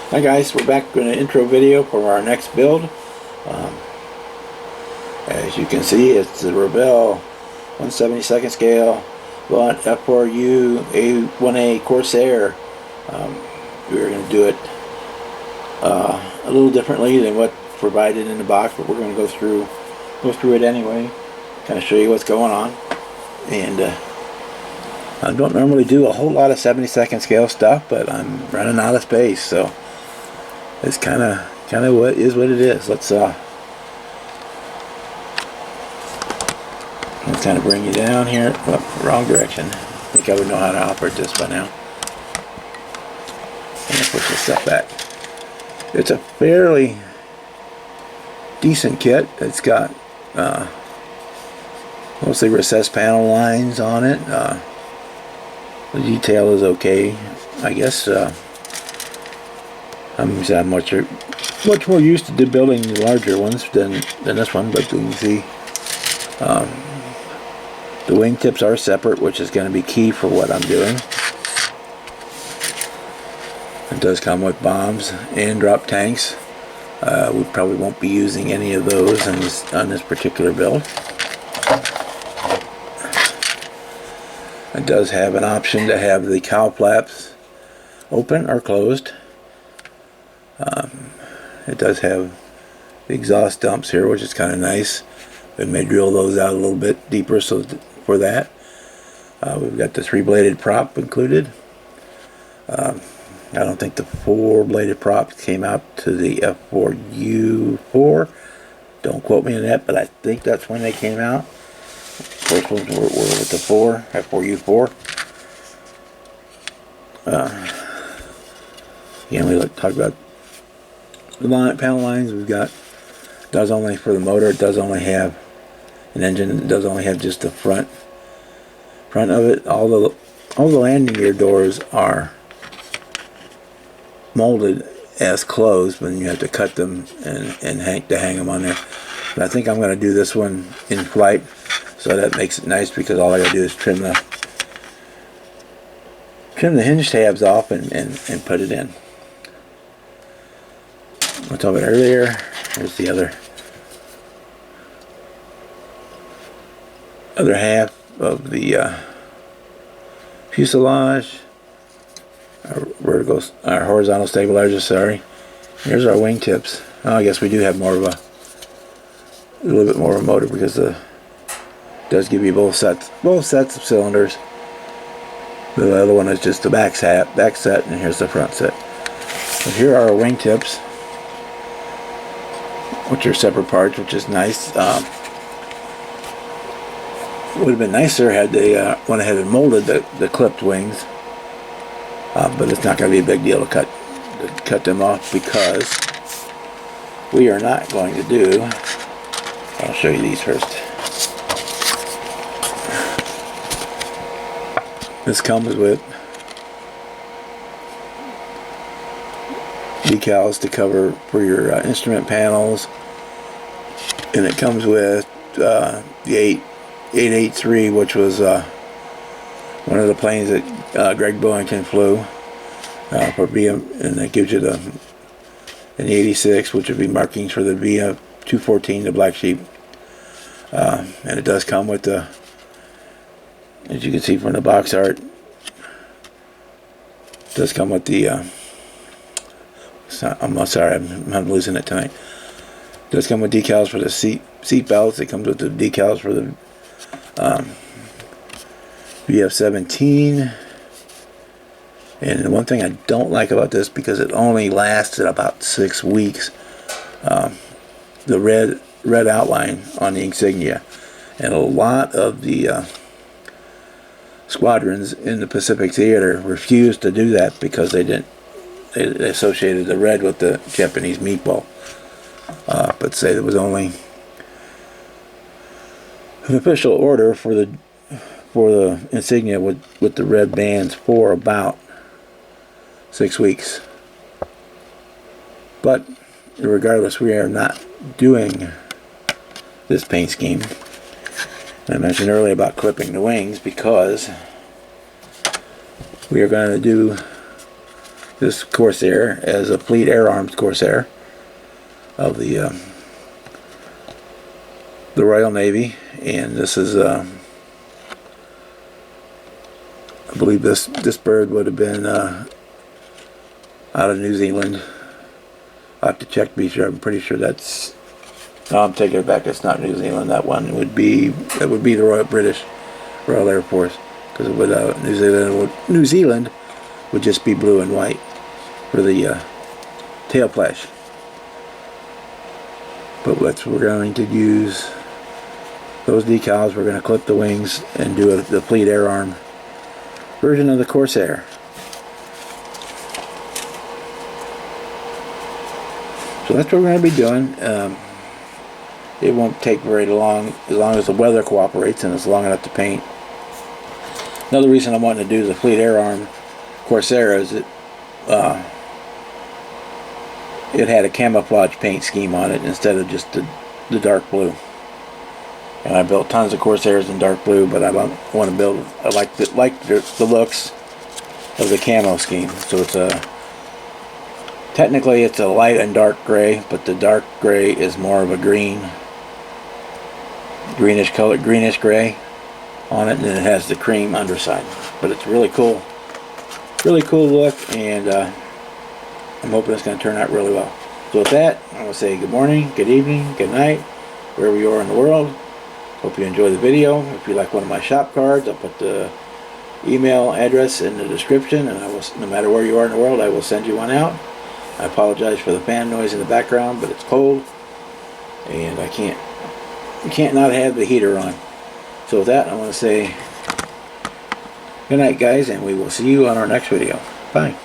Hi guys, we're back with an intro video for our next build. As you can see, it's the Revell 1/72 scale Vought F4U A1A Corsair. We're going to do it a little differently than what's provided in the box, but we're going to go through it anyway, kind of show you what's going on. And I don't normally do a whole lot of 72nd scale stuff, but I'm running out of space, so it's kind of what it is. Let's kind of bring you down here. Oh, wrong direction. I think I would know how to operate this by now. I'm gonna put this stuff back. It's a fairly decent kit. It's got mostly recessed panel lines on it. The detail is okay, I guess. I'm much more used to building the larger ones than this one, but you can see the wingtips are separate, which is going to be key for what I'm doing. It does come with bombs and drop tanks. We probably won't be using any of those on this particular build. It does have an option to have the cowl flaps open or closed. It does have the exhaust dumps here, which is kind of nice. We may drill those out a little bit deeper for that. We've got the 3-bladed prop included. I don't think the 4-bladed prop came out to the F4U4. Don't quote me on that, but I think that's when they came out. First ones were with the F4U4. Again, we talk about the panel lines. We've got, does only for the motor, it does only have an engine, it does only have just the front of it. All the landing gear doors are molded as closed, but you have to cut them and hang them on there. But I think I'm going to do this one in flight, so that makes it nice, because all I got to do is trim the hinge tabs off and put it in. I talked about earlier. Here's the other half of the fuselage. Our horizontal stabilizer. Sorry. Here's our wingtips. Oh, I guess we do have a little bit more of a motor, because it does give you both sets of cylinders. The other one is just the back set, and here's the front set. So here are our wingtips, which are separate parts, which is nice. Would have been nicer had they went ahead and molded the clipped wings, but it's not going to be a big deal to cut them off, because we are not going to do. I'll show you these first. This comes with decals to cover for your instrument panels, and it comes with the 883, which was one of the planes that Greg Boeington flew for BM, and that gives you an 86, which would be markings for the BM 214, the Black Sheep. And it does come with the, as you can see from the box art, it does come with the I'm sorry, I'm losing it tonight. It does come with decals for the seat belts. It comes with the decals for the VF-17. And the one thing I don't like about this, because it only lasted about 6 weeks, the red outline on the insignia. And a lot of the squadrons in the Pacific Theater refused to do that, because they associated the red with the Japanese meatball. But say there was only an official order for the insignia with the red bands for about 6 weeks. But regardless, we are not doing this paint scheme. I mentioned earlier about clipping the wings, because we are going to do this Corsair as a Fleet Air Arms Corsair of the Royal Navy, and this is I believe this bird would have been out of New Zealand. I have to check to be sure. I'm pretty sure that's. No, I'm taking it back. It's not New Zealand. That one would be the Royal Air Force, because it would New Zealand would just be blue and white for the tail flash. But we're going to use those decals. We're going to clip the wings and do the Fleet Air Arm version of the Corsair. So that's what we're going to be doing. It won't take very long, as long as the weather cooperates and it's long enough to paint. Another reason I'm wanting to do the Fleet Air Arm Corsair is it had a camouflage paint scheme on it instead of just the dark blue. And I built tons of Corsairs in dark blue, but I don't want to build. I like the looks of the camo scheme. So it's technically it's a light and dark gray, but the dark gray is more of a greenish gray on it, and then it has the cream underside. But it's really cool look, and I'm hoping it's going to turn out really well. So with that, I want to say good morning, good evening, good night, wherever you are in the world. Hope you enjoy the video. If you like one of my shop cards, I'll put the email address in the description, and no matter where you are in the world, I will send you one out. I apologize for the fan noise in the background, but it's cold, and I can't not have the heater on. So with that, I want to say good night, guys, and we will see you on our next video. Bye.